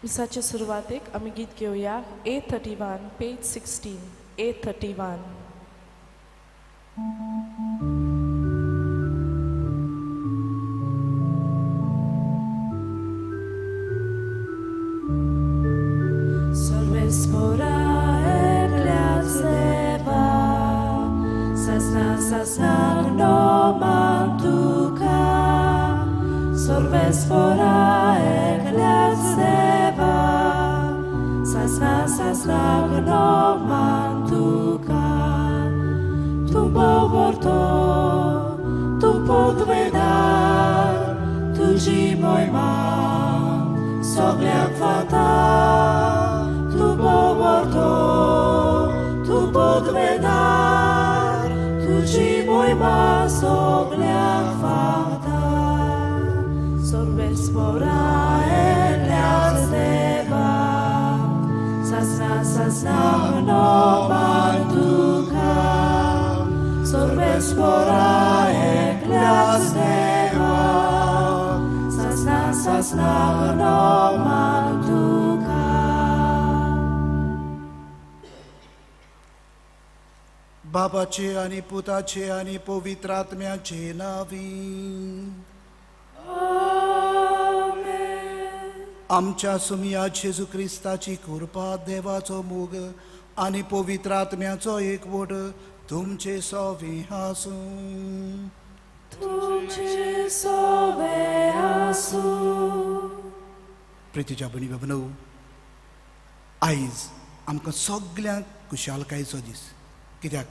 मिसाच्या सुरवातेक आमी गीत घेवया A31 page 16 A31. Spora ekleazeva, sasna gnomantuka. Sorbe spora ekleazeva, sasna gnomantuka. Tu povorto, tu podvedar, tu moj mam, sogliak fata. Tu povorto, tu podvedar, tu moj masogliak fata. Sorbe spora ekleazeva, sasna gnomantuka. Sorbe spora ekleazeva, sasna gnomantuka. बापाचे आणि पुताचे आणि पवित्र आत्म्याचे नावी. आमच्या सुमिया जेजू क्रिस्ताची कृपा, देवाचो मोग आणि पवित्र आत्म्याचो एकवट तुमचे सोवे आसूं. तुमचे सोवे आसूं. प्रितीच्या भणी बाबनो, आयज आमकां सगळ्यांक खुशालकायेचो दीस. कित्याक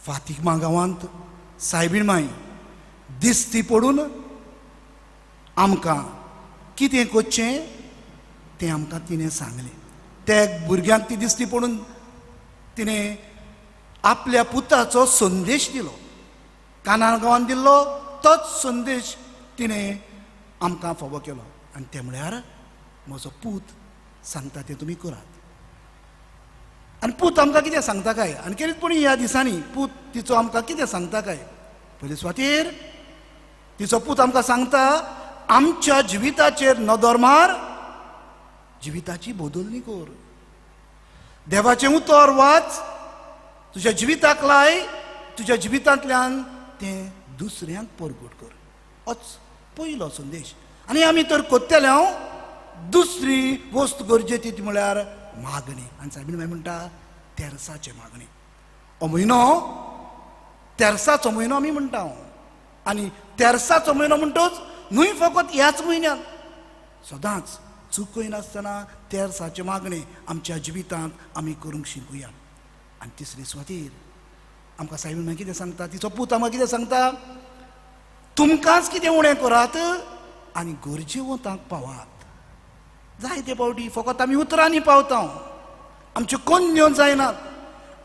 फातिमा गांवांत सायबीण माय दिसती पडून आमकां कितें करचें तें आमकां तिणें सांगलें. त्या भुरग्यांक ती दिसती पडून तिणें आपल्या पुताचो संदेश दिलो. कानार गांवांत दिल्लो तोच संदेश तिणें आमकां फावो केलो. आनी ते म्हळ्यार म्हजो पूत सांगता तें तुमी करात. आनी पूत आमकां कितें सांगता काय, आनी खेरीतपणी ह्या दिसांनी पूत तिचो आमकां कितें सांगता काय. पयले सुवातेर तिचो पूत आमकां सांगता आमच्या जिविताचेर नदर मार, जिविताची बदलणी कर. देवाचें उतर वाच, तुज्या जिविताक लाय, तुज्या जिवितांतल्यान तें दुसऱ्यांक परगट कर. होच पयलो संदेश. आनी आमी तर कोत्तेले हांव दुसरी वस्त गरजेची ती म्हळ्यार मागणी. आनी सायबीण माय म्हणटा तेरसाचे मागणी. हो म्हयनो तेरसाचो म्हयनो आमी म्हणटा हांव. आनी तेरसाचो म्हयनो म्हणटच न्हय फकत ह्याच म्हयन्यांत, सदांच चुकय नासतना तेरसाचे मागणे आमच्या जिवितांत आमी करूंक शिकुया. आनी तिसरे सुवातेर आमकां सायबीण माय कितें सांगता, तिचो पूत आमकां कितें सांगता, तुमकांच कितें उणें करात आनी गरजेवंतांक पावात. जायते फावटी फकत आमी उतरांनी पावता, आमच्यो कन्यो जायनात.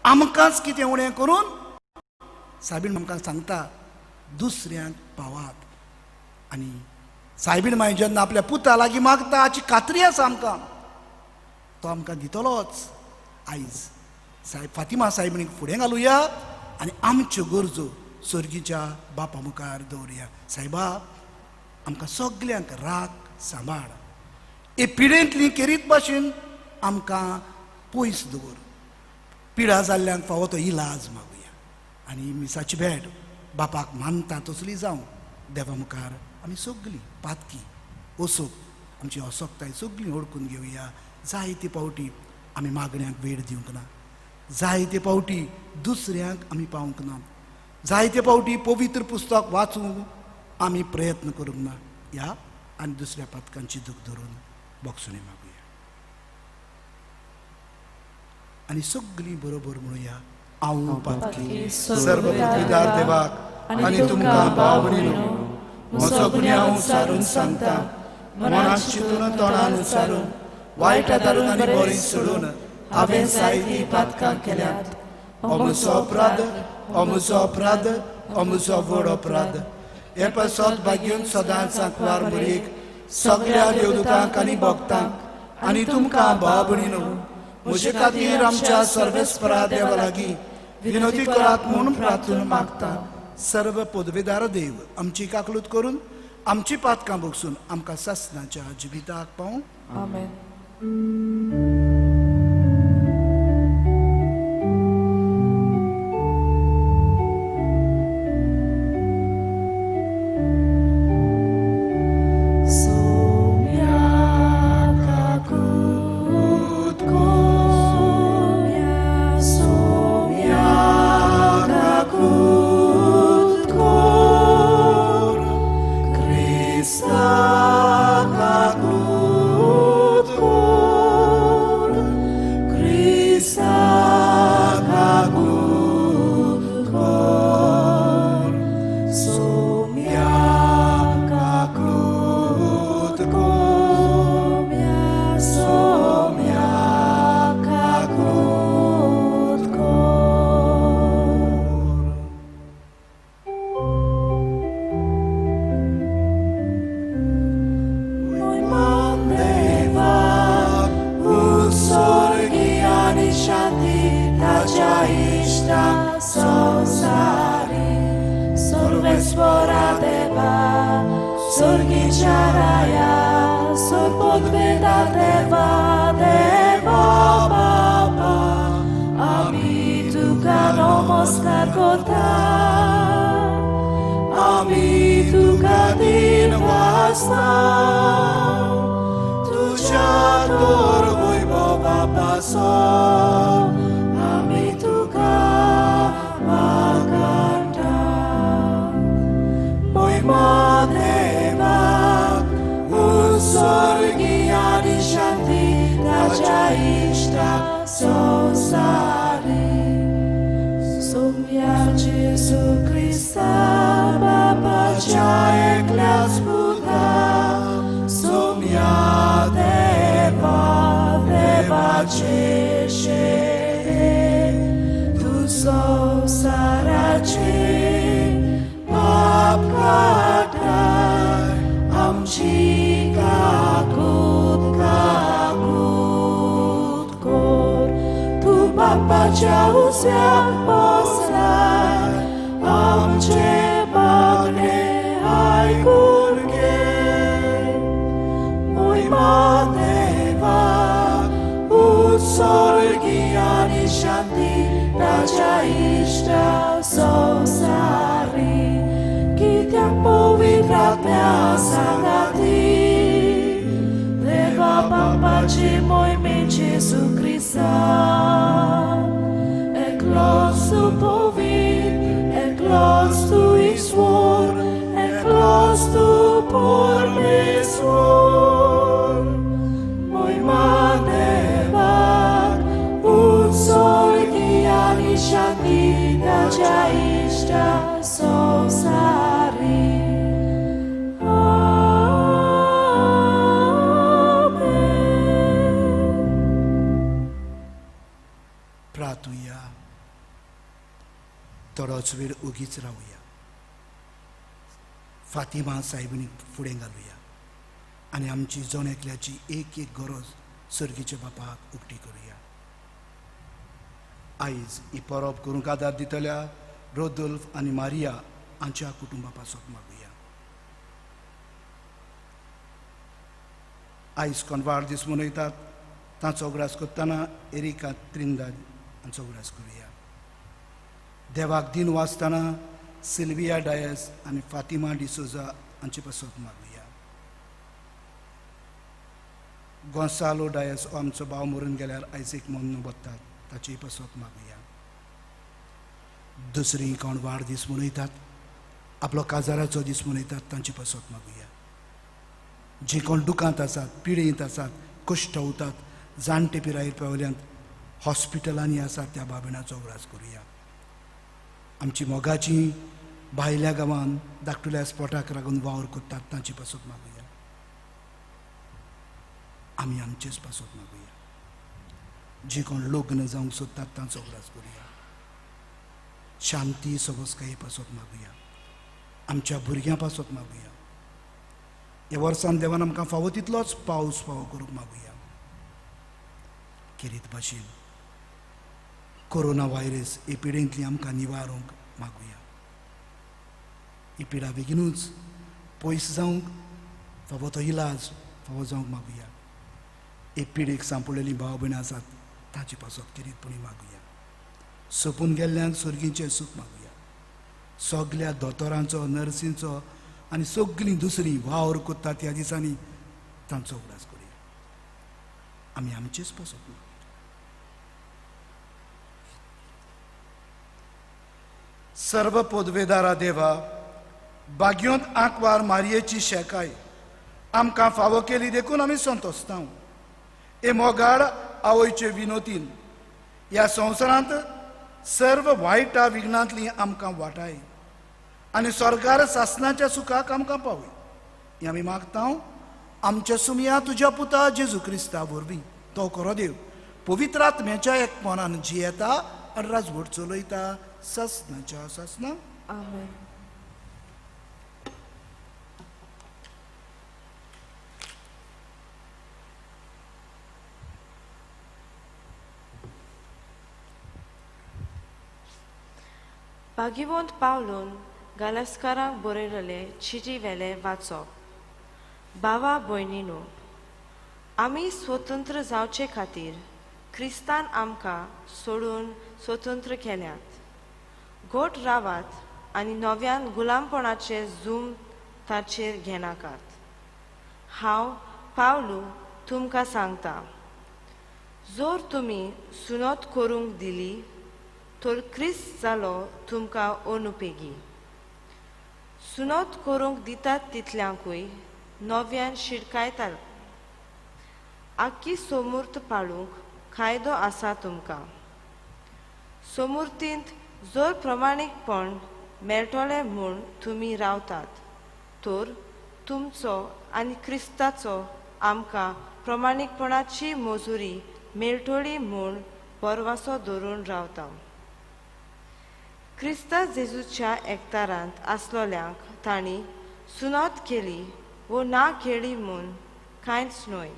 आमकांच कितें उणें करून सायबीण आमकां सांगता दुसऱ्यांक पावात. आनी सायबीण माय जेन्ना आपल्या पुता लागीं मागता हाची खात्री आसा आमकां, तो आमकां दितलोच. आयज फातिमा सायबीणीक फुडें घालुया आनी आमच्यो गरजो सर्गीच्या बापा मुखार दवरुया. सायबा, आमकां सगल्यांक राख सांबाळ. हे पिडेंतली केरीत भाशेन आमकां पयस दवर. पिडा जाल्ल्यांक फावो तो इलाज मागुया. आनी मिसाची भेट बापाक मानता तसली जावं. देवा मुखार आमी सगळीं पातकी वसोक आमची असोकताय सगळीं ओळखून घेवया. जायते फावटी आमी मागण्यांक वेळ दिवंक ना, जायते फावटी दुसऱ्यांक आमी पावूंक ना, जायते फावटी पवित्र पुस्तक वाचूंक आमी प्रयत्न करूंक ना. ह्या आनी दुसऱ्या पातकांची दूख धरून बोगसुणी मागुया. आनी सगळीं बरोबर म्हणुया, हांव पातकी सर्व पृथ्वीदार देवाक आनी तुमकां भाव भयणीनो, म्हजो गुन्यांव हांव सारून सांगता. मनांत चिंतून तोंडान उच्चारून वायटा दारून आनी बरी सोडून हांवें जायतीं पातकां केल्यात. हो म्हजो अपराध, हो म्हजो अपराध, हो म्हजो व्हड अपराध. हे पसत भाग्यून सदांच सांकवार मुरीक सगळ्या देवदूतांक आनी भक्तांक आनी तुमकां भाव भयणीनो, म्हजे खातीर आमच्या सर्वेस्परा देवा लागीं विनोदी करात म्हूण प्रार्थना मागता. सर्व पदवेदार देव आमची काकलूत करून आमची पातकां भोगसून आमकां सासणाच्या जिविताक पावूं Amen. प्रार्थूया, थोडोच वेळ उगीच रावूया, फातिमा साहेबीनी फुडें घालुया आनी आमची जण एकल्याची एक एक गरज सर्गीच्या बापाक उक्ती करुया. आयज ही परब करूंक आदार दितल्या रोदोल्फ आनी मारिया हांच्या कुटुंबा पासत मागुया. आयज कोण वाडदीस मनयतात तांचो उगडास करतना एरिका त्रिंदाद हांचो उगडास करुया. देवाक दिन वाचतना सिल्विया डायस आनी फातिमा डिसोजा हांचे पासत मागुया. गोंसालो डायस हो आमचो भाव मरून गेल्यार आयज एक मन बत्तात ताची पासत मागुया. दुसरी कोण वाडदीस मनयतात आपलो काजाराचो दीस मनयतात तांचे पासत मागुया. जी कोण दुखांत आसात, पिडेंत आसात, कश्ट उरतात, जाणटे पिरायेर पावल्यांत हॉस्पिटलांनी आसात त्या बाबीणाचो उगडास करुया. आमची मोगाची भायल्या गांवांत धाकटुल्या स्पोटाक लागून वावर करतात तांची पासत मागुया. आमी आमचेच पासत मागुया. जी कोण लग्न जावंक सोदतात तांचो उगडास करुया. शांती सबोसकाये पासत मागुया. आमच्या भुरग्यां पासत मागुया. ह्या वर्सान देवान आमकां फावो तितलोच पावस फावो करूंक मागुया. खेरीत भाशेन कोरोना व्हायरस हे पिडेंतली आमकां निवारूंक मागुया. ही पिडा बेगीनूच पयस जावंक फावो तो इलाज फावो जावंक मागुया. एक पिढीक सांपडलेलीं भाव भयणां आसात ताची पासत किरीतपणी मागुया. सोपून गेल्ल्यांक सुर्गीचें सूख मागुया. सगल्या दोतोरांचो, नर्सींचो आनी सगळीं दुसरीं वावर कोत्तात ह्या दिसांनी तांचो उगडास करुया. आमी आमचेच पासत मागुया. सर्व पोदवेदारा देवा, बागयोंत आंकवार मारयेची शेकाय आमकां फावो केली देखून आमी संतोसता. हे मोगाळ आवयचे विनोतीन ह्या संवसारांत सर्व वायटा विघ्नांतली आमकां वाटाय आनी स्वर्गार सासनाच्या सुखाक आमकां पावय. हें आमी मागता आमच्या सुमया तुज्या पुता जेजू क्रिस्ता वरवीं. तो खरो देव पवित्र आत्म्याच्या एकपणान जियेता आनी राजवट चलयता सासनाच्या सासना. आमेन. भागिवंत पावलून गालस्कारांक बरयलेले चिटी वेले वाचप. भावा भयणीनो, आमी स्वतंत्र जावचे खातीर क्रिस्तान आमकां सोडून स्वतंत्र केल्यात. गोठ रावात आनी नव्यान गुलामपणाचे झूम ताचेर घेनाकात. हांव पावलू तुमकां सांगता, जोर तुमी सुनोत करूंक दिली तर क्रिस्त जालो तुमकां अनुपेगी. सुनोत करूंक दितात तितल्यांकूय नव्यान शिडकायतात. आख्खी सोमूर्त पाळूंक कायदो आसा तुमकां. सोमुर्तींत जोर प्रमाणीकपण मेळटलें म्हूण तुमी रावतात, तर तुमचो आनी क्रिस्ताचो आमकां प्रमाणीकपणाची मजुरी मेळटली म्हूण परवासो धरून रावता. क्रिस्ता जेजूच्या एकतारांत आसलोल्यांक तांणी सुनात केली वो ना केली म्हूण कांयच न्हय,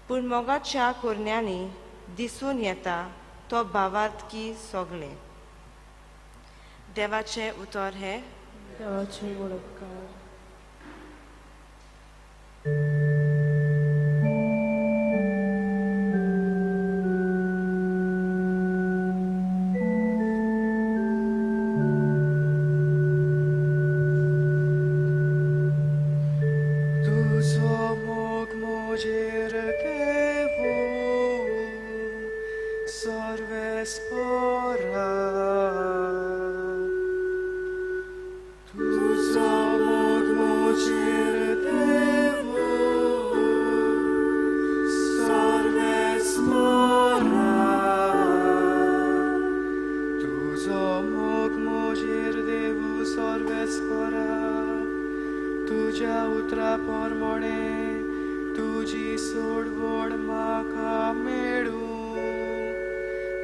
पूण मोगाच्या कोरण्यांनी दिसून येता तो भावार्थकी सोगले. देवाचें उतर हे. देवाचे वळखकार. तुझ्या उतरा पोरमोणे तुझी सोडवण म्हाका मेळू.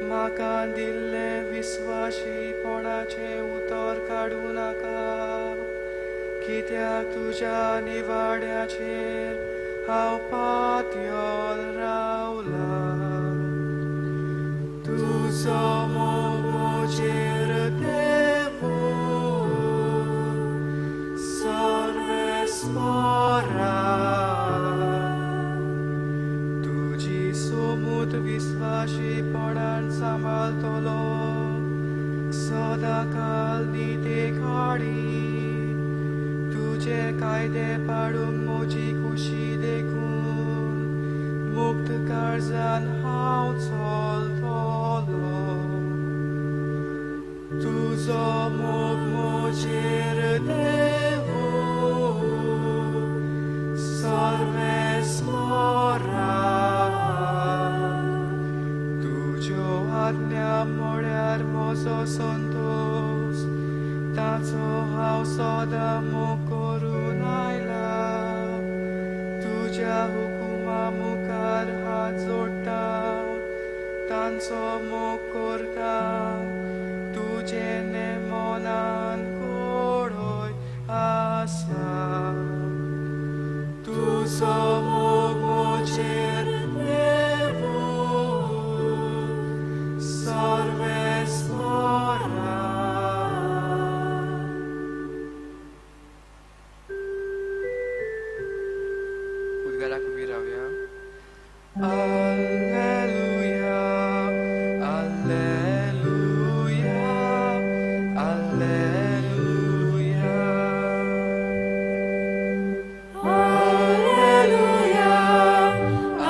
म्हाका दिल्ले विस्वाशीपणाचे उतर काडूं नाका, कित्याक तुज्या निवाड्याचेर हांव पातयोल रावला. तुजो मोग म्हजेर देवू सर्वेस्परा. तुजी सोमूत विस्वाशीपणान सांबाळतलो सदांकाल नितेखाडी. तुजे कायदे पाडूंक म्हजी खुशी देखून मुक्त काळजान हांव चलतलो. तुजो मोग म्हजेर देवू सर्वेस्परा. तुज्यो आज्ञा म्हळ्यार म्हजो संतोष, ताचो हांव सदां मोग करून आयला. तुज्या हुकुमा मुखार हात जोडटा, तांचो मोग करता. तुजे नेमोनान कोडोय आसा. तुजो मोग म्हजेर देवू सर्वेस्परा. उद्गाराक उबी रावया. Alleluia, alleluia, alleluia. Alleluia,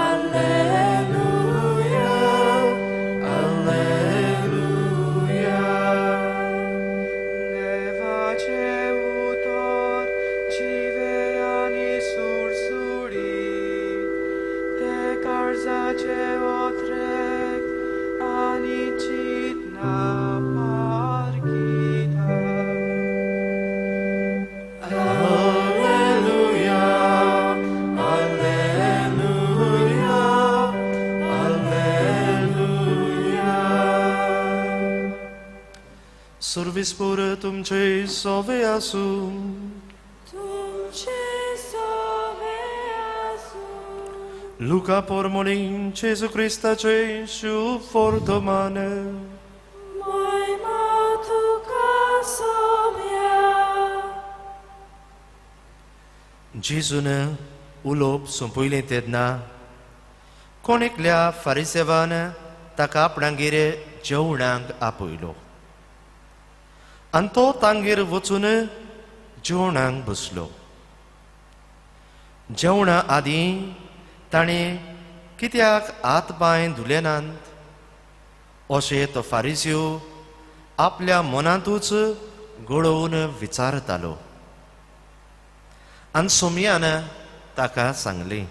alleluia, alleluia. Nevace utor, civeani sursuri, te carzace otrec, anicit na pargita. Alleluia, alleluia, alleluia. Servis pure तुमचे सोवे आसू तुमचे सोवे आसू. Luca pormoni Gesù Cristace शुभ वर्तमान Moima tuka सोम्या. जेजून उलोवप सोंपयलें तेन्ना कोण एकल्या फारिसेवान ताका आपणागेर जेवणाक आपयलो आनी तो तांगेर वचून जेवणाक बसलो. जेवणा आदीं ताणें कित्याक हात पांय धुले नात अशें तो फारिसेव आपल्या मनांतूच घडोवन विचारतालो. आनी सोमयान ताका सांगलें,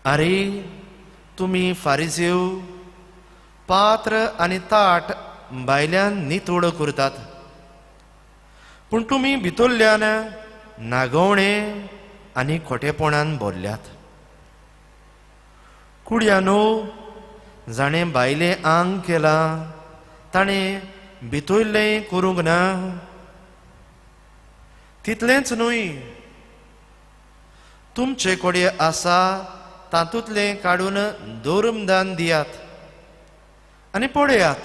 आरे तुमी फारिसेव पात्र आनी ताट भायल्यान नितोड करतात, पूण तुमी भितरल्यान नागवणे आनी खोटेपणान भरल्यात. कुड्यानो जाणें भायलें आंग केलां ताणें भितरलें करूंक ना. तितलेंच न्हय, तुमचे कडेन आसा तातूंतलें काडून धर्मदान दियात आनी पळयात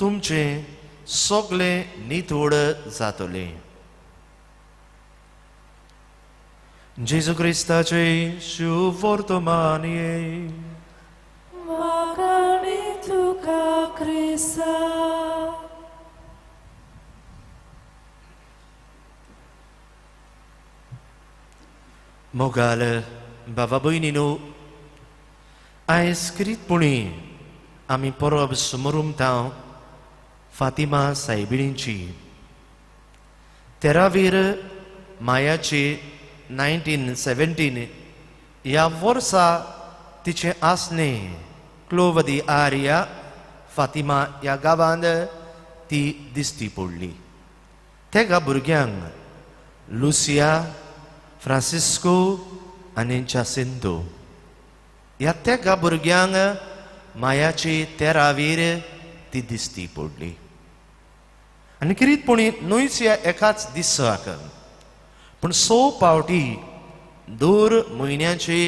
तुमचें सगळें नितोड जातलें. जेजू क्रिस्ताचे शुभ वर्तमान ये. Magani tuka Krista. मोगाल बाबा भयणीनो, आयज करीतपणी आमी परब समरुमतांव फातिमा सायबिणीची 13वीर मायाची 1917 ह्या वर्सा तिचे आसने क्लोवदी आर्या फातिमा ह्या गांवांत ती दिश्टी पडली. त्या भुरग्यांक लुसिया, फ्रांसिस्को आनी जासिंतो ह्या त्या भुरग्यांक मायाची 13वीर ती दिश्टी पडली. आनी किरीतपणी न्हयच ह्या एकाच दिसाक पूण 6 पावटी दर म्हयन्याची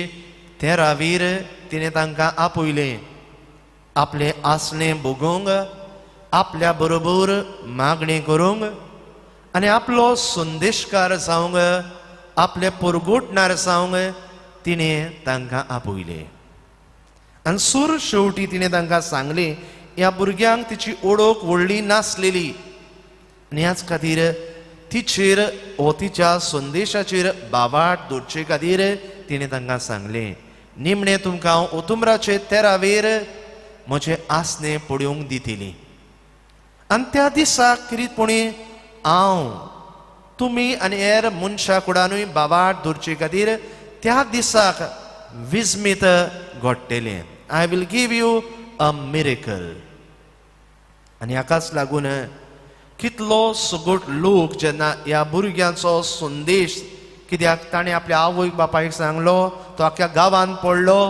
13वीर तिणें तांकां आपयलें आपलें आसणें भोगूंक, आपल्या बरोबर मागणी करूंक आनी आपलो संदेशकार जावंक, आपले परगोटणार जावंक तिणें तांकां आपयलें. आनी सूर शेवटी तिणें तांकां सांगलें ह्या भुरग्यांक तिची ओळख व्हडली नासलेली आनी ह्याच खातीर तिचेर हो तिच्या संदेशाचेर बाबाट दवरचे खातीर तिणें तांकां सांगलें, निमणें तुमकां हांव ओतुंबराचे 13वीर म्हजें आसनें पडोवंक दितली. आनी त्या दिसाक किरीतपणी हांव तुमी आनी हेर मनशां कुडानूय बाबाट दवरचे खातीर त्या दिसाक विस्मीत घडटलें. I will give you a miracle. आनी हाकाच लागून कितलो सगोट लोक जेन्ना ह्या भुरग्यांचो संदेश, कित्याक ताणें आपल्या आवयक बापायक सांगलो, तो आख्या गांवांत पडलो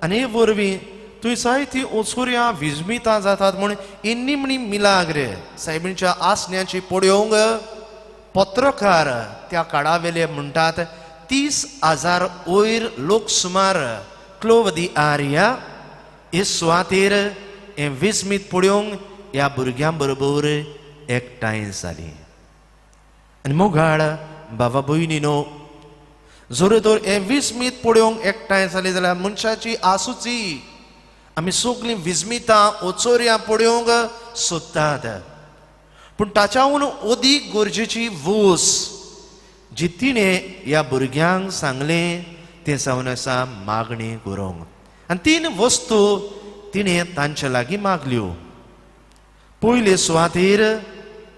आनी हे वरवीं थंय जायतीं ओचुऱ्यां विस्मितां जातात म्हूण ही निमणी मिलाग्र सायबीणच्या आसण्याची पळोवंक पत्रकार त्या काळावेले म्हणटात 30,000 वयर लोक सुमार क्लोवदी आर्या हे सुवातेर हे विस्मीत पळोवंक ह्या भुरग्यां बरोबर एकठांय जालीं. आनी मोगाळ बाबा भयणीनो, जोर तर हे 20 मीत पळोवंक एकठांय जाले जाल्यार मनशाची आसूची आमी सगळीं विस्मितां ओचोऱ्यां पळोवंक सोदतात. पूण ताच्याहून अदीक गरजेची वोस जी तिणें ह्या भुरग्यांक सांगलें तें जावन आसा मागणी करूंक. आनी 3 वस्तू तिणें तांचे लागीं मागल्यो. पयले सुवातेर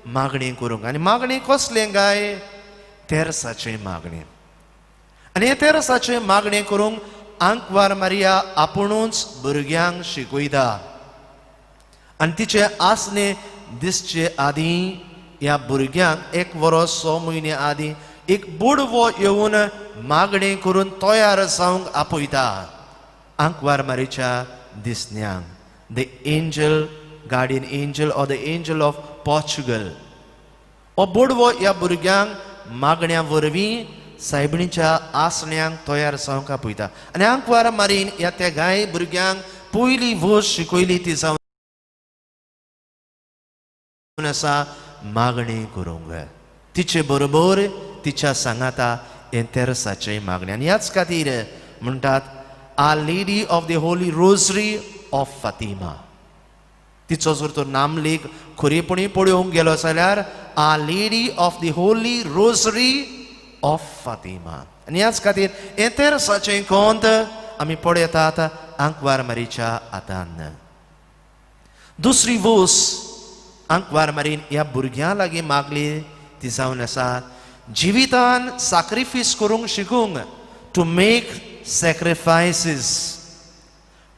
मागणी करूंक. आनी मागणी कसलें गाय? तेरसाचें मागणी. आनी हे तेरसाचें मागणी करूंक आंकवार मारिया आपुणूच भुरग्यांक शिकयता. आनी तिचे आसने दिसचे आदीं ह्या भुरग्यांक 1 वर्स 6 म्हयने आदीं एक बुडवो येवन मागणी करून तयार जावंक आपयता आंकवार मारीच्या दिसण्यांक. The angel guardian angel or the angel of Portugal हो बुडवो ह्या भुरग्यांक मागण्या वरवीं सायबिणीच्या आसण्यांक तयार जावंक आपयता. आनी आंकवार मारीन ह्या त्या गाय भुरग्यांक पयली वोस शिकयली ती जावन आसा मागणी करूंक. तिचे बरोबर तिच्या सांगाता हे तेरसाचे मागणी. आनी ह्याच खातीर म्हणटात a lady of the holy rosary of Fatima. तिचो जर तो नामलेख खरेपणी पळोवंक गेलो जाल्यार a lady of the holy rosary of Fatima. आनी ह्याच खातीर हे तेरसाचें कोंत आमी पळयतात आंकवार मारीच्या हातान. दुसरी वोस आंकवार मारीन ह्या भुरग्यां लागीं मागली ती जावन आसा जिवितान सॅक्रिफायस करूंक शिकूंक. To make sacrifices.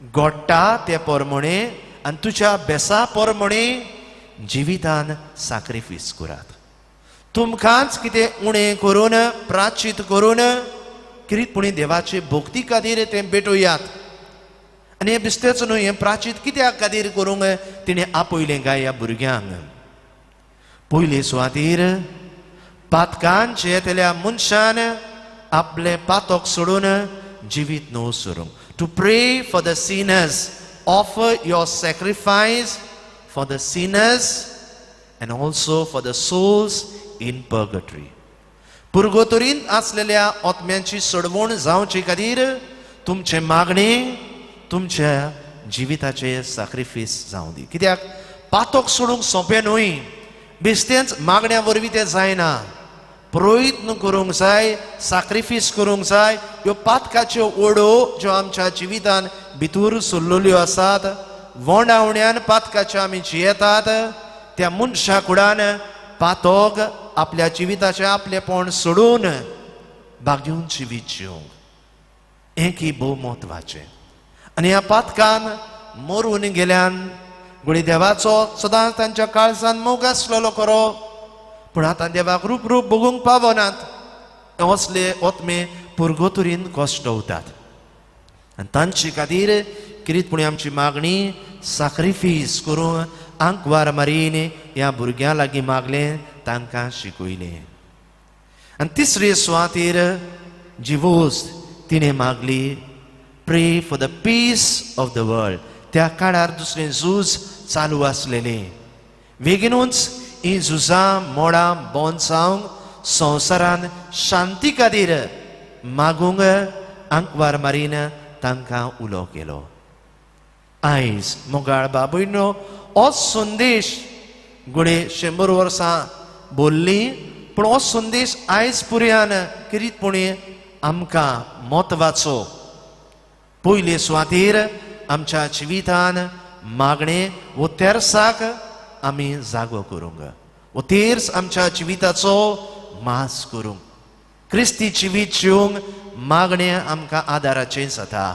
घडटा ते पोरमोणे आनी तुज्या बेसा पोरमोणे जिवितान सॅक्रिफायस करात. तुमकांच कितें उणें करून प्राचित करून किरीतपणी देवाचे भोक्ती खातीर तें भेटोयात. आनी हें बिस्तेच न्हू, हें प्राचीत कित्याक खातीर करूंक तिणें आपयलें गाय ह्या भुरग्यांक. पयले सुवातेर पातकान जेतल्या मनशान आपले पातक सोडून जिवीत न्हू सोडूंक. To pray for the sinners. Offer your sacrifice for the sinners and also for the souls in purgatory. पुर्गोतरींत आसलेल्या आत्म्यांची सोडवण जावचे खातीर तुमचे मागणे तुमच्या जिविताचे सॅक्रिफायस जावं दी. कित्याक पातक सोडूंक सोंपें न्हय. बेश्टेंच मागण्या वरवीं तें जायना. प्रयत्न करूंक जाय, सॅक्रिफायस करूंक जाय. ह्यो पातकाच्यो ओडो ज्यो आमच्या जिवितान भितर सरलेल्यो आसात, वोंडावण्यान पातकाच्यो आमी जियेतात, त्या मनशा कुडान पातक आपल्या जिविताचें आपलेपण सोडून बागेवन जिवीत जिवंक. हें की भोव म्हत्वाचें. आनी ह्या पातकान मरून गेल्यान गुडी देवाचो सदांच तांच्या काळजान मोग आसलेलो खरो, पूण आतां देवाक रूप बगूंक पावनात. असले ओत्मे पुर्गोतरीन कोश्टवतात. आनी तांचे खातीर किरीतपणी आमची मागणी सॅक्रिफायस करून आंकवार मारीन ह्या भुरग्यां लागीं मागलें, तांकां शिकयलें. आनी तिसरे सुवातेर जी वोस्त तिणें मागली, pray for the peace of the world. त्या काळार दुसरें झूज चालू आसलेलें. बेगीनूच ही झुजां मोडां बंद जावंक संवसारान शांती खातीर मागूंक आंकवार मारीन तांकां उलो केलो. आयज मोगाळ बाबयनो हो संदेश गुडे 100 वर्सां बोल्ली, पूण हो संदेश आयज पुर्यान किरीतपणी आमकां म्हत्वाचो. पयले सुवातेर आमच्या जिवितान मागणे वो तेरसाक आमी जागो करूंक, वो तेर्स आमच्या जिविताचो मास करूंक. क्रिस्ती जिवीत जिवंक मागणे आमकां आदाराचें जाता.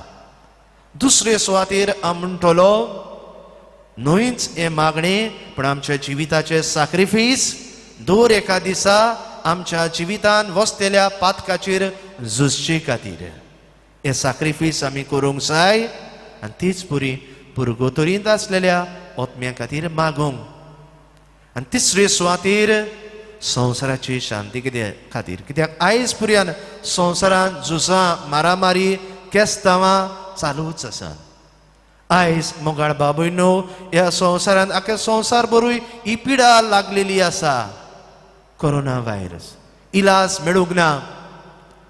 दुसरे सुवातेर हांव म्हणटलो न्हूच हे मागणे, पण आमच्या जिविताचे सॅक्रिफायस दर एका दिसा आमच्या जिवितान वसतेल्या पातकाचेर झुजचे खातीर हे सॅक्रिफायस आमी करूंक जाय. आनी तीच पुरी पुर्गोतरींत आसलेल्या ओत्म्यां खातीर मागूंक. आनी तिसरे सुवातेर संवसाराची शांती खातीर. कित्याक आयज पुर्यान संवसारान झुजां मारामारी केस्तांवां चालूच आसात. आयज मोगाळ बाबयनो ह्या संवसारान आख्या संवसार बरूय ही पिडा लागलेली आसा. कोरोना व्हायरस इलाज मेळूंक ना.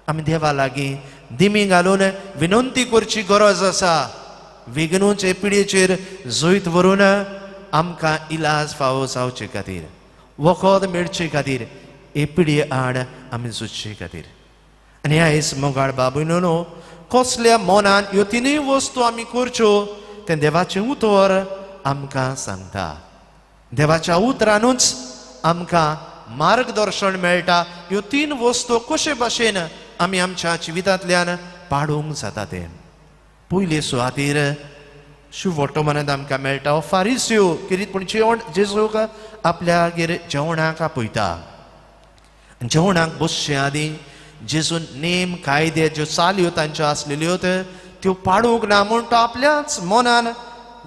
आमी देवा लागीं दिमी घालून विनंती करची गरज आसा. विघ्नूचे पिडयेचेर जैत व्हरून आमकां इलाज फावो जावचे खातीर, वखद मेळचे खातीर, हे पिडये आड आमी झुजचे खातीर. आनी आयज मोगाळ बाबूनो, कसल्या मनान ह्यो तिनूय वस्तू आमी करच्यो तें देवाचें उतर आमकां सांगता. देवाच्या उतरानूच आमकां मार्गदर्शन मेळटा. ह्यो 3 वस्तू कशे भाशेन आमी आमच्या जिवितांतल्यान पाडूंक जाता तें. पयले सुवातेर शुभ वर्तमानांत आमकां मेळटा हो फारिस्यो, कितें पूण जेजूक आपल्यागेर जेवणाक आपयता. जेवणाक बसचे आदीं जेजून नेम कायदे ज्यो चाल्यो तांच्यो आसलेल्यो त्यो पाडूंक ना म्हूण तो आपल्याच मनान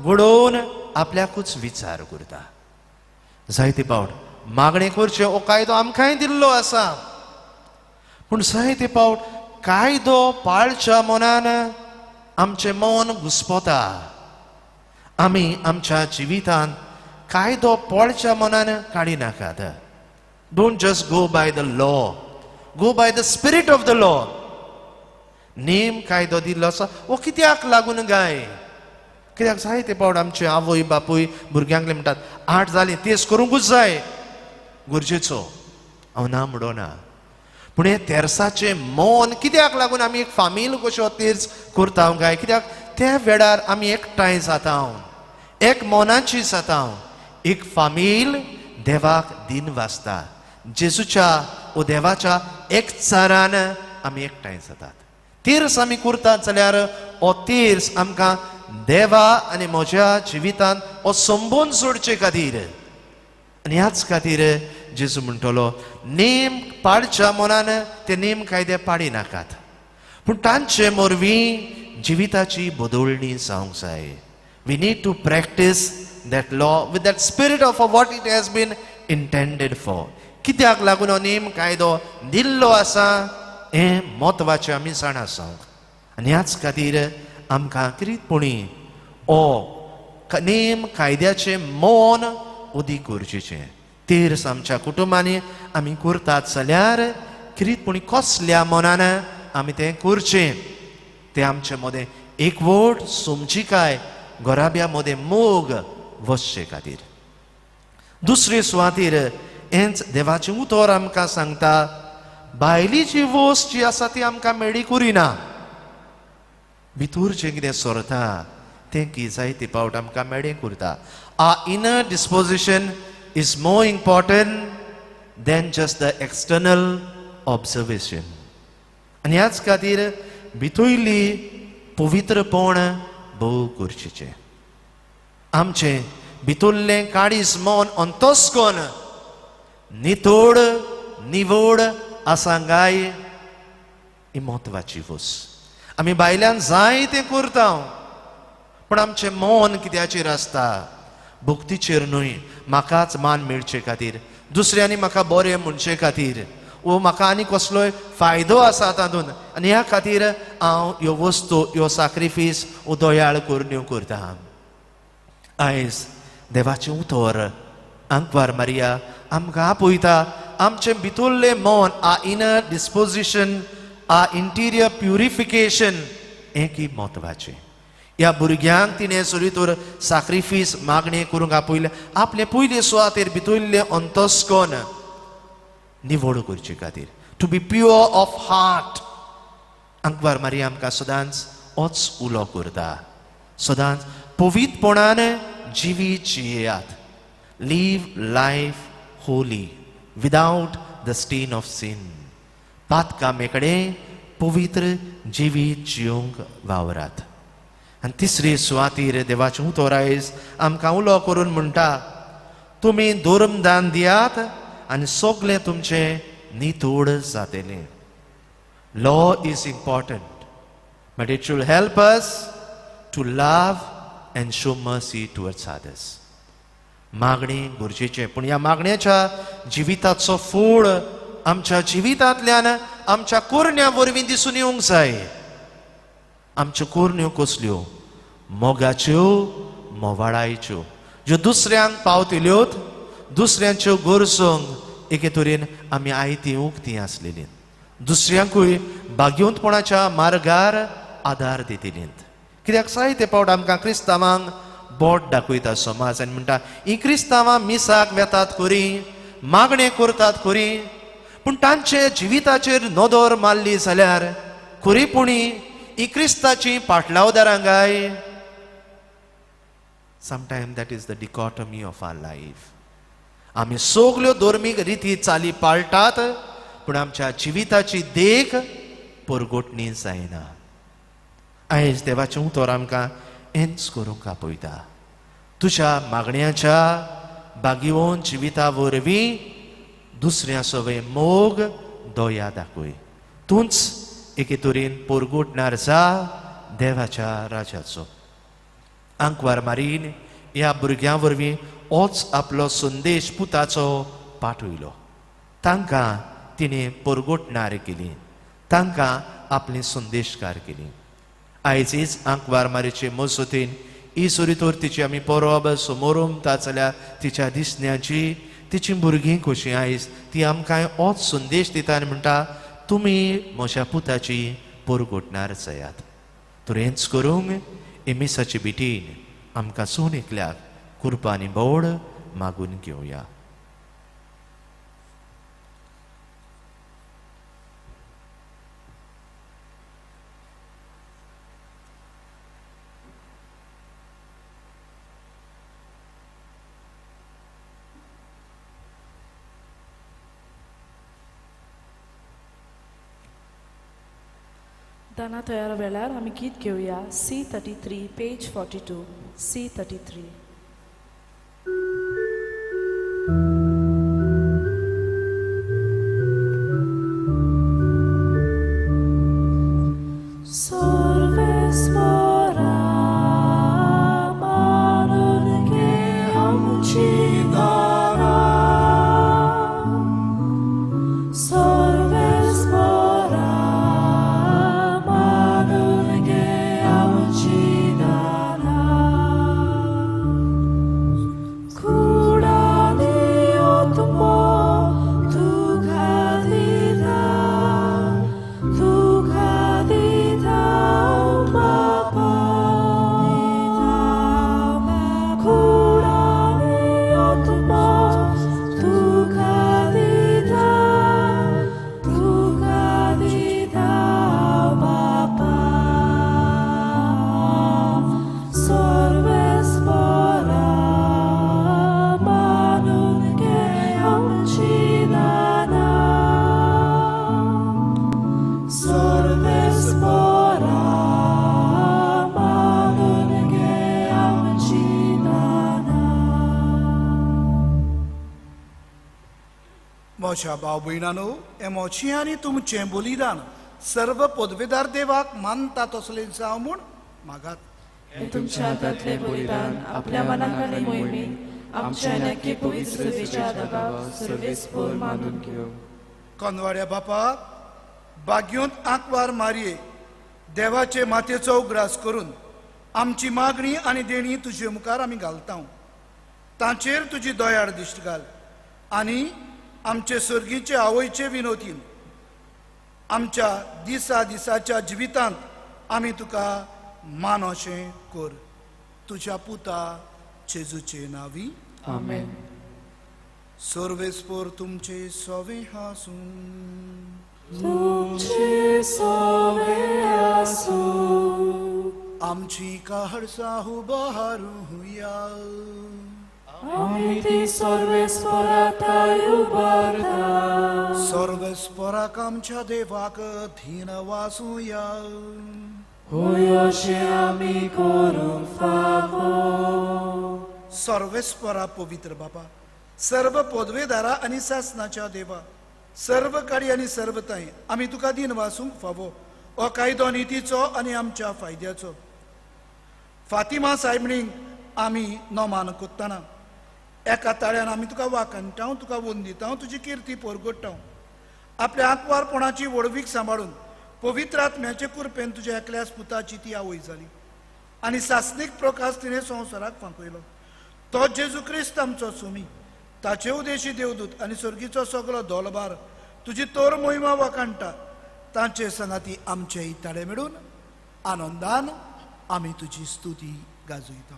घडोवन आपल्याकूच विचार करता. जायते पावट मागणें करचें हो कायदो आमकांय दिल्लो आसा, पूण जायते पावट कायदो पाळच्या मनान आमचें मन घुस्पोता. आमी आमच्या जिवितांत कायदो पाळच्या मनान काडिनाकात. Don't just go by the law, go by the spirit of the law. नेम कायदो दिल्लो आसा हो कित्याक लागून गाय? कित्याक जायते पावट आमचे आवय बापूय भुरग्यांक म्हणटात 8 जालीं तेच करूंकूच जाय, गरजेचो. हांव ना म्हणना, पूण हे तेर्साचें मन कित्याक लागून आमी एक फामील कश्यो तेर्स करता गाय? कित्याक त्या वेळार आमी एकठांय जाता, एक मनाची जाता, एक फामील देवाक दिन वाचता. जेजूच्या वो देवाच्या एकचारान आमी एकठांय जातात. तेर्स आमी करतात जाल्यार हो तेर्स आमकां देवा आनी म्हज्या जिवितांत हो संबंद जोडचे खातीर. आनी ह्याच खातीर जेजू म्हणटलो नेम पाळच्या मनान ते नेम कायदे पाडी नाकात, पूण तांचे मोरवीं जिविताची बदलणी जावंक जाय. We need to practice that law with that spirit of what it has been intended for. कित्याक लागून हो नेम कायदो दिल्लो आसा हें म्हत्वाचें आमी जाणा जावंक. आनी ह्याच खातीर आमकां किरीतपणी हो नेम कायद्याचें मन उदीक गरजेचें. तेर्स आमच्या कुटुंबांनी आमी करतात जाल्यार किरीतपणी कसल्या मनान आमी तें करचें. तें आमचे मदें एकवट समजिकाय घराब्या मदें मोग वचचे खातीर. दुसरे सुवातेर हेंच देवाचें उतर आमकां सांगता, भायली जी वस्त जी आसा ती आमकां मेळ्ळी करिना, भितर जें कितें सरता तें की जायते पावट आमकां मेळ्ळें करता. Our inner disposition is more important than just the external observation. आनी ह्याच खातीर भितरली पवित्रपण भोव गरजेचें. आमचें भितरलें काळीज मन अंतस्कन नितोड निवड आसांगाय ही म्हत्वाची वस्त. आमी भायल्यान जाय तें करता, पूण आमचें मन कित्याचेर आसता? भक्तीचेर न्हय, म्हाकाच मान मेळचे खातीर, दुसऱ्यांनी म्हाका बरें म्हणचे खातीर, वो म्हाका आनी कसलोय फायदो आसा तातूंत. आनी ह्या खातीर हांव ह्यो वस्तू ह्यो सॅक्रिफीस वो दोयाळ करण्यो करता. आयज देवाचें उतर आंकवार मारिया आमकां आपयता आमचें भितरलें मन, आ इनर डिस्पोजिशन, आ इंटिरियर प्युरिफिकेशन हें की म्हत्वाचें. ह्या भुरग्यांक तिणें सरीतूर सॅक्रिफीस मागणें करूंक आपयलें. आपलें पयले सुवातेर भितरलें अंतस्कन निवड करचे खातीर, to be pure of heart. आंकवार मारिया आमकां सदांच होच उलो करता, सदांच पवित्रपणान जिवीत जियेयात. Live life holy without the stain of sin. पातकामेकडे पवित्र जिवीत जियोंक वावरात. आनी तिसरी सुवातेर देवाचें उतर आयज आमकां उलो करून म्हणटा, तुमी धर्मदान दियात आनी सगळें तुमचें नितोड जातलें. Law is important, but it should help us to love and show mercy towards others. मागणी गरजेचें, पूण ह्या मागण्याच्या जिविताचो फळ आमच्या जिवितांतल्यान आमच्या कोरण्या वरवीं दिसून येवंक जाय. आमच्यो कोरण्यो कसल्यो? मोगाच्यो, मोवाळायच्यो, ज्यो दुसऱ्यांक पावतल्योत, दुसऱ्यांच्यो गरजोंक एके तरेन आमी आयतीं उक्तीं आसलेलीं. दुसऱ्यांकूय भाग्यवंतपणाच्या मार्गार आदार दितलींत. कित्याक जायते फावट आमकां क्रिस्तांवांक बोट दाखयता समाज आनी म्हणटा ही क्रिस्तांवां मिसाक वेतात खरी, मागणें करतात खरी, पूण तांचे जिविताचेर नदर मारली जाल्यार खरीपुणी ही क्रिस्ताची पाटलावदारांगाय. Sometime that is the dichotomy of our life. आमी सगल्यो धर्मीक रिती चाली पाळटात पूण आमच्या जिविताची देख परगोटणी जायना. आयज देवाचें उतर आमकां हेंच करूंक आपयता. तुज्या मागण्याच्या भाग्यवंत जिविता वरवीं दुसऱ्या सवे मोग दोया दाखय. तूंच एके तरेन परगोटणार जा देवाच्या राजाचो. आंकवार मारीन ह्या भुरग्यां वरवीं होच आपलो संदेश पुताचो पाठयलो. तांकां तिणें परगोटणार केली, तांकां आपली संदेशकार केली. आयज हीच आंकवार मारीचे मजतीन इसोरी तर तिची आमी परब समोरमता जाल्यार तिच्या दिसण्याची तिची भुरगीं कशीं आयज ती आमकां होच संदेश दिता आनी म्हणटा तुमी म्हज्या पुताची परगोटणार जायात. तर हेंच करूंक हे मिसाचे बिटीन आमकां सून एकल्याक कुर्बानी बोड मागून घेवया. दाना तयार वेळार आमी गीत घेवया C33 पेज 42. C33. मोच्या भाव भयणानो, हे मोचें आनी तुमचें बलिदान सर्व पदवेदार देवाक मानता तसलें जावं म्हूण मागात. हे तुमच्या हातांतले बलिदान आपल्या मनाक आनी मोहिमेन आमच्या नक्की पवित्र हृदयाच्या दबाव सर्वेस्पर मानून घेव. कोनवाड्या बापा, भाग्यवंत आंकवार मारये, देवाचे मातेचो उगडास करून आमची मागणी आनी देणी तुजे मुखार आमी घालता. तांचेर तुजी दयाळ दिश्ट घाल आनी आमचे सर्गीचे आवयचे विनोदीन आमच्या दिसा दिसाच्या जिवितांत आमी तुका मानोशें कर. तुज्या पुता जेजूचे नांवी आमेन. सर्वेस्पर तुमचे सोवे हासूं. तुमचे सोवे आसूं. आमची काळसा उबारू हुया. आमी ती सर्वेस्पराताय उबारता. सर्वेस्पराक आमच्या देवाक धीन वासूया. होय अशें आमी करूंक फावो. सर्वेस्परा पवित्र बापा, सर्व पदवेदारा आनी शासनाच्या देवा, सर्व काळी आनी सर्वताय आमी तुका दिन वासूंक फावो. हो कायदो नितीचो आनी आमच्या फायद्याचो. फातिमा सायबणीक आमी नोमान कोत्ताना एका ताळ्यान आमी तुका वाकणटाव, तुका वंदिताव, तुजी किर्ती परगोडटाव. आपल्या आंकवारपणाची वडवीक सांबाळून पवित्र आत्म्याचे कृपेन तुज्या एकल्याच पुताची ती आवय जाली आनी सासनीक प्रकाश तिणें संवसाराक फांकयलो. तो जेजू क्रिस्त आमचो सुमी, ताचे उदेशी देवदूत आनी सर्गीचो सगळो दोलबार तुजी तोर मोहिमा वाकाणटा तांचे संगाती आमचेय ताळे मेळून आनंदान आमी तुजी स्तुती गाजयता.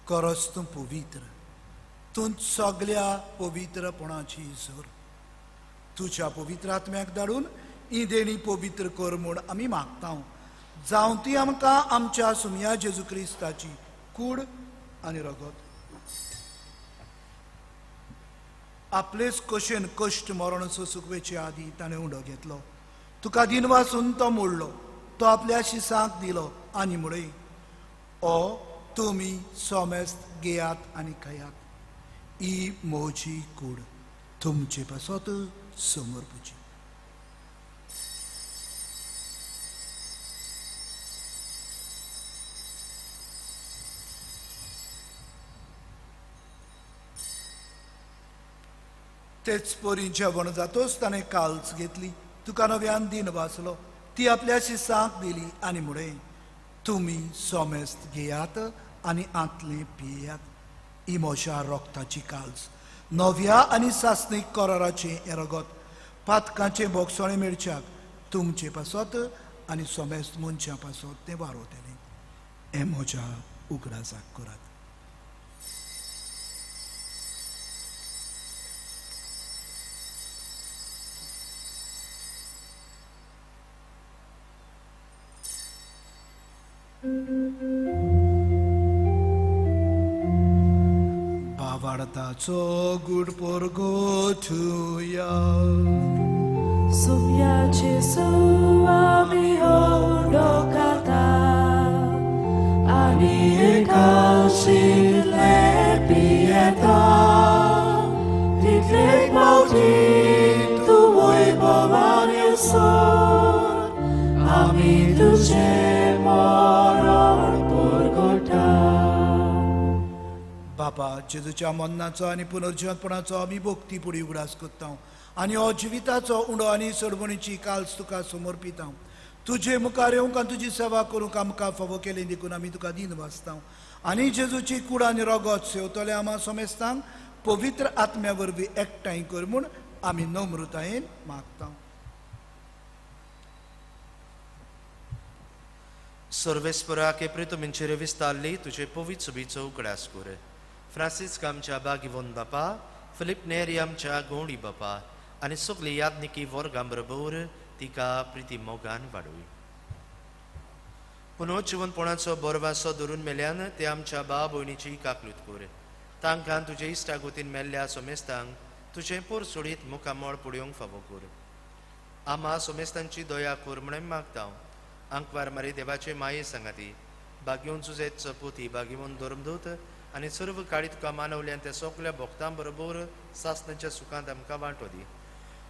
खरोच तूं पवित्र, तूं सगळ्या पवित्रपणाची झर. तुज्या पवित्र आत्म्याक धाडून ही देणी पवित्र कर म्हूण आमी मागता. जावं ती आमकां आमच्या सुमया जेजू क्रिस्ताची कूड आनी रगत. आपलेच कशेन कश्ट मरण सोसूंक वेचे आदी ताणें उंडो घेतलो. तुका दिन वासून तो मोडलो, तो आपल्या शिसांक दिलो आनी म्हणय, ओ तुमी सोमेस्त घेयात आनी खायात, ही म्हजी कूड तुमचे पासत समोर पुजी. तेच पोरी जेवण जातोच ताणें काल्च घेतली, तुका नव्यान दिन वाचलो, ती आपल्या शिसांक दिली आनी म्हणय, तुमी सोमेस्त घेयात आनी आंतले पियेयात, ही म्हज्या रोगताची काल्स, नव्या आनी सासणीक कराराचें हें रगत, पातकांचें बोगसोळें मेळच्याक तुमचे पासत आनी सोमेस्त मनशां पासत तें वारोतलें. हें म्हज्या उगडासाक करात. भावार्थाचो गूढ पोरगो ठुया, सुमयाचे आमी होडो खाता आनी एकाशिले पियेता, तितले पावटी तूं वैभवान येसोर, आमी तुजे मरण परगटा. बापा जेजूच्या मरणाचो आनी पुनर्जीवनपणाचो आमी भक्ती पुडी उगडास करता आनी हो जिविताचो उंडो आनी सडवणीची काल्स तुका समर्पिता. तुजे मुखार येवंक आनी तुजी सेवा करूंक आमकां फावो केलें देखून आमी तुका दिन वाचता. आनी जेजूची कूड आनी रगत सेवतले आमा सोमेस्तांक पवित्र आत्म्या वरवीं एकठांय कर म्हूण आमी नम्रतायेन मागता. Sorvespora che preto mincere vistalli tuce povit subizo ugrascure. Francis camcia bagi von bapa, Filip neriam cha goni bapa, ani sugli yadniki vorgam rabore, tika priti mogan vadui. Puno chivon ponaco borvaso durun melian, te amcha ba boinici kaklut kure. Tankan tuce istagutin melia somestang, tuce por surit mukamor puriong favocure. Ama somestanci doya kurmnem magtau. Ankwar मरी देवाचे माये संगती बागीवन सुजेत चपुती बागीवन धर्मदूत आनी सर्व काळी तुका मानवल्यान त्या सगळ्या भक्तां बरोबर सासणाच्या सुखांत आमकां वांटो दी.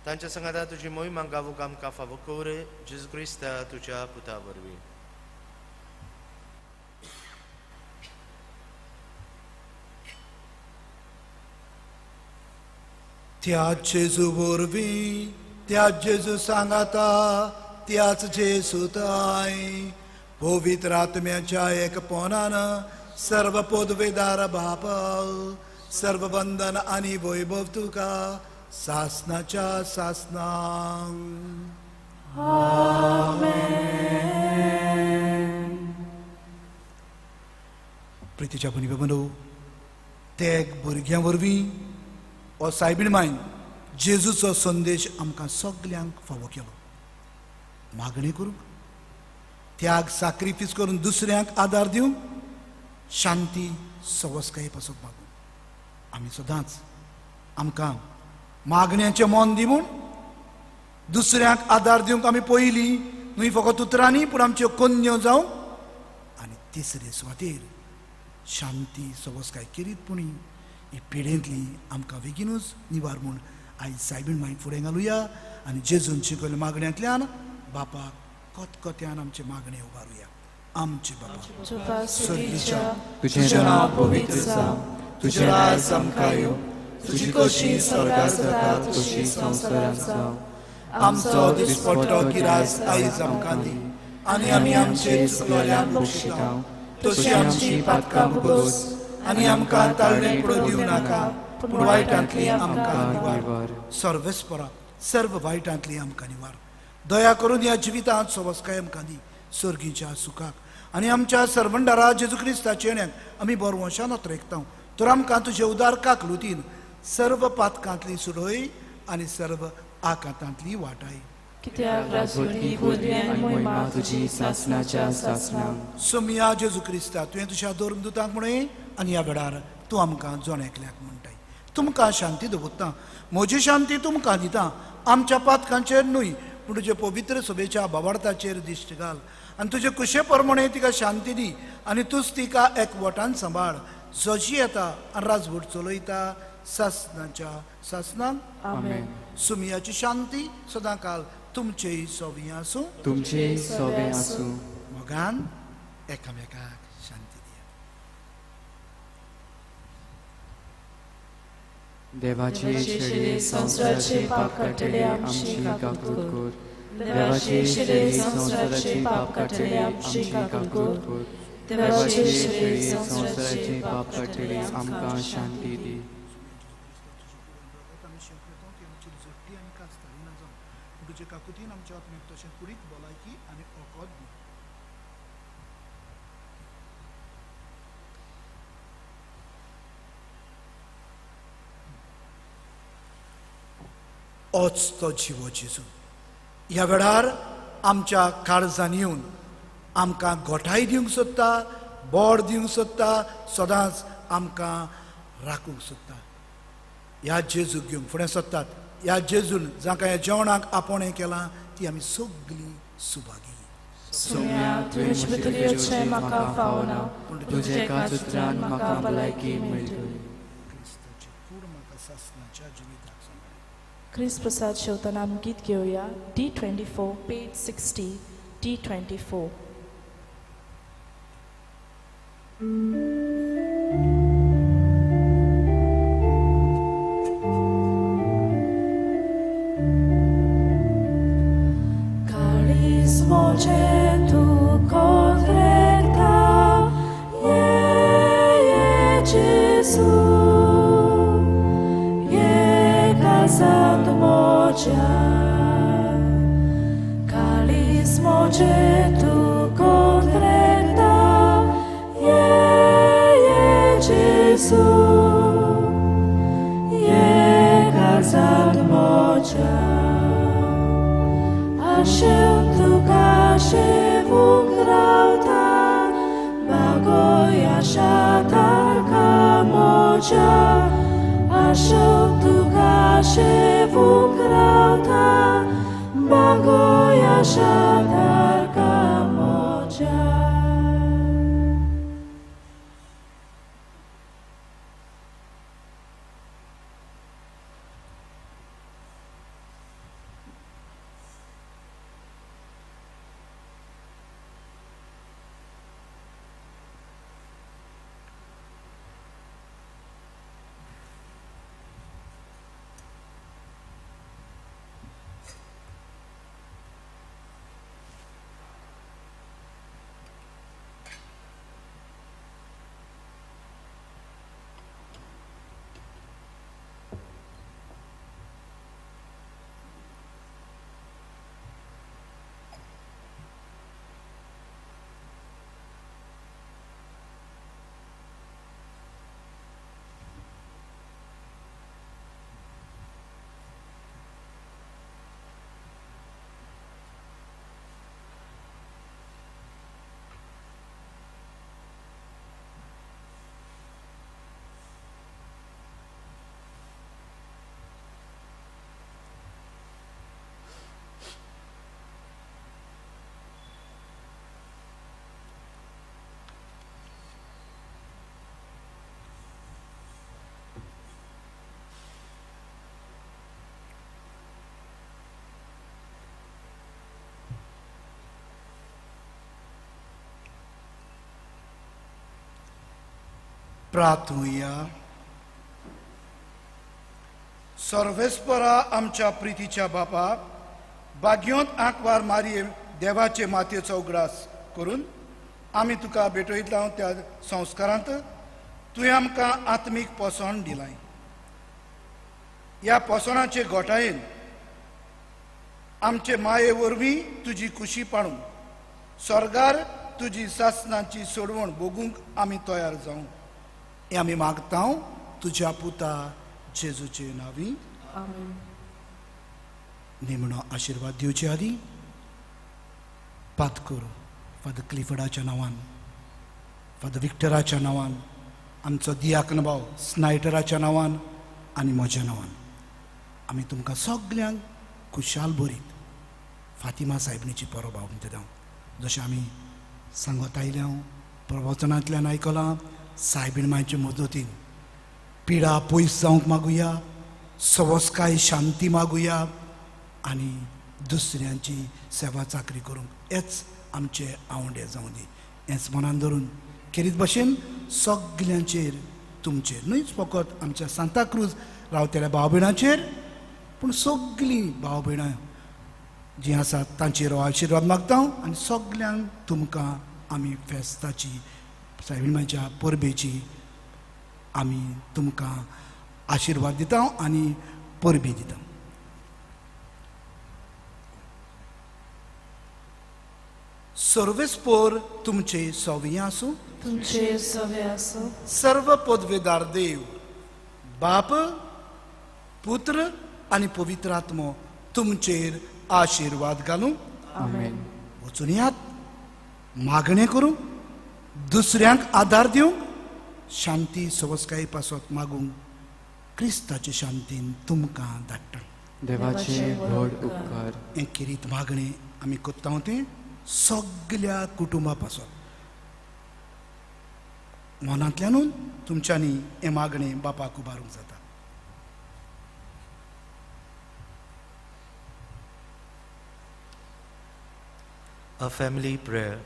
तांच्या संगता तुजी मोहीम गावूंक आमकां फावो कर, जेजू क्रिस्त तुज्या पुता वरवीं. त्या जेजू वरवीं त्या जेजू सांगाता त्याच जेसू ताय पवित्र आत्म्याच्या एकपणान सर्व पदवेदार बाप सर्व वंदन आणि वैभव तुका सासनाच्या सासनां प्रितीच्या भणी बाबनो ते भुरग्यां वरवीं हो सायबीण मायन जेजूचो संदेश आमकां सगल्यांक फावो केलो. मागणी करूंक, त्याग सॅक्रिफीस करून दुसऱ्यांक आदार दिवंक, शांती सवस्काये पासून मागूंक आमी सदांच आमकां मागण्यांचें मन दिवून दुसऱ्यांक आदार दिवंक आमी पयलीं न्हय फकत उतरांनी पूण आमच्यो कन्यो जावंक आनी तिसरे सुवातेर शांती सवस्काय किरीतपणी ही पिडेंतली आमकां बेगीनूच निवार म्हूण आयज सायबीण मागीर फुडें घालुया आनी जेजून शिकयल्या मागण्यांतल्यान बापाक कोतकोत्यान आमचे मागणे उबारुया. आमचे बापा तुका स्वर्गीच्या तुझें नांव पवित्र जावं, तुजें राज आमकां येवं, तुजी कशी स्वर्गार जाता तशी संवसारांत जावं. आमचो दिसपट्टो गिरास आयज आमकां दी आनी आमी आमचे चुकलोल्यांक बक्षिता तशी आमची पातकां भोगोस आनी आमकां ताळणे पडूं दिवं नाका पूण वायटांतली आमकां निवार. सर्वेस्परा सर्व वायटांतली आमकां निवार. दया करून ह्या जिवितांत सवस्काय आमकां दी सर्गीच्या सुखाक आनी आमच्या सर्वंडारा जेजू क्रिस्ताचे येण्याक आमी बरवंशान नत्रेकता तर आमकां तुजे उदार काकलुतीन सर्व पातकांतली सुडय आनी सर्व आकांतांतली वाटाय. कित्याक राजवटी बोलवी आनी महिमा तुजी सासनाच्या सासनां. सोमिया जेजू क्रिस्ता तुवें तुज्या धर्मदुतांक म्हणय आनी ह्या वेळार तूं आमकां जोण्याकल्याक म्हणटाय. तुमकां शांती दवरता, म्हजी शांती तुमकां दिता. आमच्या पातकांचेर न्हय पूण तुजे पवित्र सभेच्या भावार्थाचेर दिश्ट घाल आनी तुजे कुशे प्रमाणे तिका शांती दी आनी तूंच तिका एकवटान सांबाळ जशी येता आनी राजवट चलयता सासनाच्या सासनांक. आमेन. सुमियाची शांती सदां काल तुमचेय सोबी आसूं. तुमचे सोबे आसूं. मोगान एकामेकाक शांती दिया. देवाचे शेळे संसाराचे पाप काटले आमची काकूट कोर. देवाचे शेळे संसाराचे पाप काटले आमची काकूट कोर. देवाचे शेळे संसाराचे पाप काटले आमकां शांती दी. तुजे काकुतीन आमच्या आत्म्याक तशें कुडीक भलायकी आनी ओकोद दी. ओच तो जिवो जेजू ह्या वेळार आमच्या काळजान येवन आमकां गोठाय दिवंक सोदता, बोड दिवंक सोदता, सदांच आमकां राखूंक सोदता. ह्या जेजूक घेवन फुडें सरतात. ह्या जेजून जाका ह्या जेवणाक आपण हें केलां ती आमी सगळीं सुभागी. सोम्या तुवें भितर येवचें म्हाका फावना, तुजे काजूत्रान म्हाका भलायकी मेळटली. क्रिस्ताचे कूड म्हाका सासनाच्या जिविताक सांबाळ. ख्रिस्त प्रसाद शेवताना आमी गीत घेवया. D24 page 60 D24. Moje tu concreta, Gesù, casat moja, calis moje tu concreta, Gesù, casat moja. Asheu kashevu grauta, bagoya shatar kamoja. Asheu kashevu grauta, bagoya shatar kamoja. प्रार्थूया. सर्वेस्परा आमच्या प्रितीच्या बापा, भाग्योंत आंकवार मारये देवाचे मातयेचो उगडास करून आमी तुका भेटयतलो त्या संस्कारांत तुवें आमकां आत्मीक पोसण दिलाय. ह्या पोसणाचे घोटायेन आमचे माये वरवीं तुजी खुशी पाडून स्वर्गार तुजी सासनाची सोडवण भोगूंक आमी तयार जावं हें आमी मागता तुज्या पुता जेजूचे नांवी. आमेन. निमणो आशिर्वाद दिवचे आदी पातकूर फादर क्लिफर्डाच्या नांवान, फादर विक्टराच्या नांवान, आमचो दियाकन भाव स्नायटराच्या नांवान आनी म्हज्या नांवान आमी तुमकां सगल्यांक खुशाल बरीत फातिमा साहेबणीची परब हांव दिता. जशें आमी सांगत आयल्या प्रवचनांतल्यान आयकलां, सायबीण मांयचे मजतीन पिडा पयस जावंक मागुया, सवस्काय शांती मागुया आनी दुसऱ्यांची सेवा चाकरी करूंक हेच आमचे आवडे जावं दी. हेंच मनान धरून खेरीत भशेन सगल्यांचेर तुमचेर न्हयच फकत आमच्या सांताक्रूज रावतल्या भाव भयणांचेर पूण सगळीं भाव भयणां जीं आसात तांचेर आशिर्वाद मागता आनी सगल्यांक तुमकां आमी फेस्ताची सायबीण मांयच्या परबेची आमी तुमकां आशिर्वाद दिता आनी परबी दिता. सर्वेस्पोर तुमचे सोवी आसूं. तुमचे सवे असो. सर्व पदवेदार देव बाप, पुत्र आनी पवित्र आत्मो तुमचेर आशिर्वाद घालूं. आमेन. वचून यात, मागणें करूं, दुसऱ्यांक आदार दिवंक, शांती सवस्काय पासत मागूंक क्रिस्ताचे शांतीन तुमकां धाडटा. देवाचे व्हड उपकार. हें किरीत मागणें आमी कोत्ता तें सगल्या कुटुंबा पासत मनांतल्यानूच तुमच्यांनी हें मागणें बापाक उबारूंक जाता. A family prayer.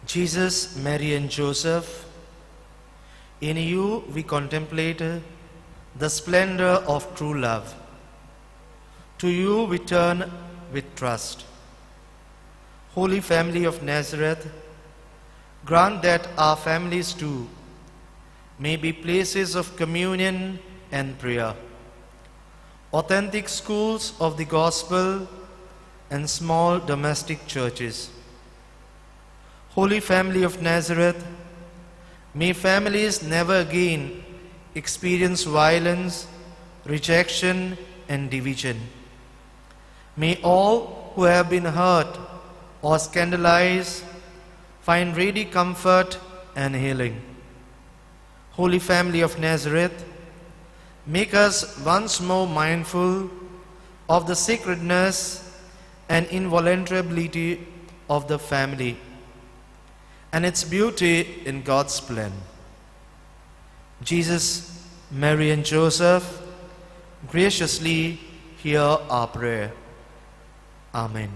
Jesus, Mary and Joseph, in you we contemplate the splendor of true love. To you we turn with trust. Holy Family of Nazareth, grant that our families too may be places of communion and prayer, authentic schools of the gospel and small domestic churches. Holy Family of Nazareth, may families never again experience violence, rejection, and division. May all who have been hurt or scandalized find ready comfort and healing. Holy Family of Nazareth, make us once more mindful of the sacredness and inviolability of the family and its beauty in God's plan. Jesus, Mary and Joseph, graciously hear our prayer. Amen.